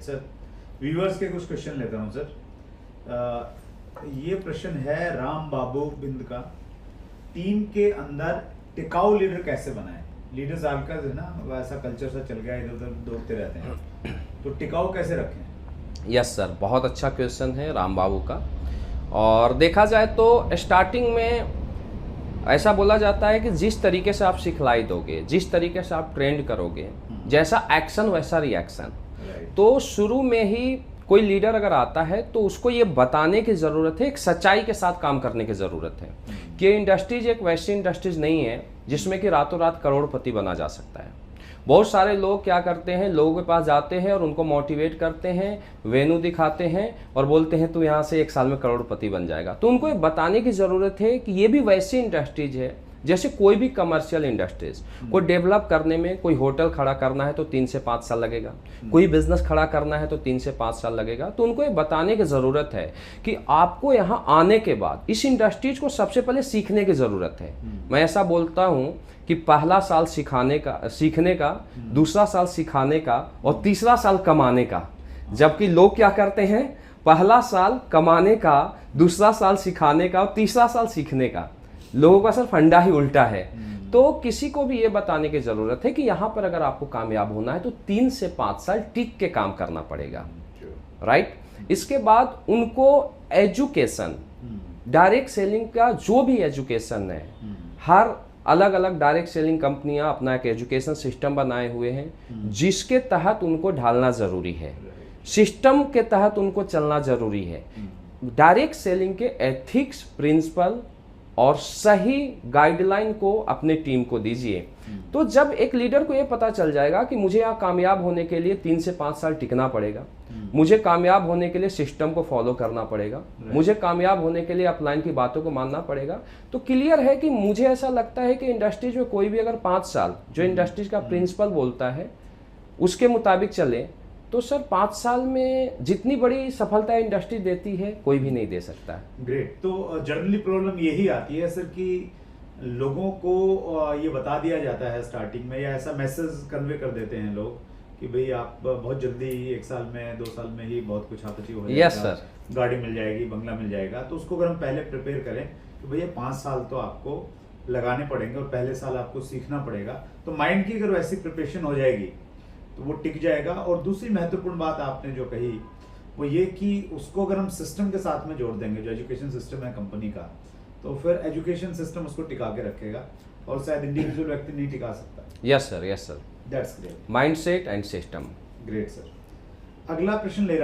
Sir viewers के कुछ question लेता हूँ सर। ये प्रश्न है राम बाबू बिंद का, टीम के अंदर टिकाऊ लीडर कैसे बनाए? लीडर्स आजकल है ना वैसा कल्चर सा चल गया, इधर उधर दौड़ते रहते हैं, तो टिकाऊ कैसे रखें? यस सर, बहुत अच्छा क्वेश्चन है राम बाबू का। और देखा जाए तो स्टार्टिंग में ऐसा बोला जाता है कि जिस तरीके से आप सिखलाई दोगे, जिस तरीके से आप ट्रेंड करोगे, जैसा एक्शन वैसा रिएक्शन। तो शुरू में ही कोई लीडर अगर आता है तो उसको ये बताने की ज़रूरत है, एक सच्चाई के साथ काम करने की ज़रूरत है कि ये इंडस्ट्रीज एक वैसी इंडस्ट्रीज नहीं है जिसमें कि रातों रात करोड़पति बना जा सकता है। बहुत सारे लोग क्या करते हैं, लोगों के पास जाते हैं और उनको मोटिवेट करते हैं, वेन्यू दिखाते हैं और बोलते हैं तू यहाँ से 1 साल में करोड़पति बन जाएगा। तो उनको ये बताने की ज़रूरत है कि ये भी वैसी इंडस्ट्रीज है जैसे कोई भी कमर्शियल इंडस्ट्रीज। कोई डेवलप करने में, कोई होटल खड़ा करना है तो 3 से 5 साल लगेगा, कोई बिजनेस खड़ा करना है तो 3 से 5 साल लगेगा। तो उनको ये बताने की ज़रूरत है कि आपको यहाँ आने के बाद इस इंडस्ट्रीज को सबसे पहले सीखने की ज़रूरत है। मैं ऐसा बोलता हूँ कि पहला साल सीखने का, दूसरा साल सिखाने का और तीसरा साल कमाने का। जबकि लोग क्या करते हैं, पहला साल कमाने का, दूसरा साल सिखाने का और तीसरा साल सीखने का। लोगों का सिर्फ फंडा ही उल्टा है। तो किसी को भी ये बताने की ज़रूरत है कि यहाँ पर अगर आपको कामयाब होना है तो 3 से 5 साल टिक के काम करना पड़ेगा, राइट। इसके बाद उनको एजुकेशन, डायरेक्ट सेलिंग का जो भी एजुकेशन है, हर अलग अलग डायरेक्ट सेलिंग कंपनियां अपना एक एजुकेशन सिस्टम बनाए हुए हैं जिसके तहत उनको ढालना ज़रूरी है, सिस्टम के तहत उनको चलना ज़रूरी है। डायरेक्ट सेलिंग के एथिक्स, प्रिंसिपल और सही गाइडलाइन को अपने टीम को दीजिए। तो जब एक लीडर को ये पता चल जाएगा कि मुझे यहाँ कामयाब होने के लिए 3 से 5 साल टिकना पड़ेगा, मुझे कामयाब होने के लिए सिस्टम को फॉलो करना पड़ेगा, मुझे कामयाब होने के लिए अपलाइन की बातों को मानना पड़ेगा, तो क्लियर है कि मुझे ऐसा लगता है कि इंडस्ट्रीज में कोई भी अगर 5 साल जो इंडस्ट्रीज का प्रिंसिपल बोलता है उसके मुताबिक चले तो सर 5 साल में जितनी बड़ी सफलता इंडस्ट्री देती है कोई भी नहीं दे सकता है। ग्रेट। तो जनरली प्रॉब्लम यही आती है सर कि लोगों को ये बता दिया जाता है स्टार्टिंग में, या ऐसा मैसेज कन्वे कर देते हैं लोग कि भाई आप बहुत जल्दी 1 साल में 2 साल में ही बहुत कुछ हाथ हो जाएगा, यस सर, गाड़ी मिल जाएगी, बंगला मिल जाएगा। तो उसको अगर हम पहले प्रिपेयर करें तो भैया 5 साल तो आपको लगाने पड़ेंगे और पहले साल आपको सीखना पड़ेगा। तो माइंड की अगर वैसी प्रिपरेशन हो जाएगी तो वो टिक जाएगा। और दूसरी महत्वपूर्ण बात आपने जो कही वो ये कि उसको अगर हम सिस्टम के साथ में जोड़ देंगे, जो एजुकेशन सिस्टम है कंपनी का, तो फिर एजुकेशन सिस्टम उसको टिका के रखेगा और शायद इंडिविजुअल व्यक्ति नहीं टिका सकता। Yes sir, yes sir, that's great. Mindset and system. Great sir. अगला प्रश्न ले रहा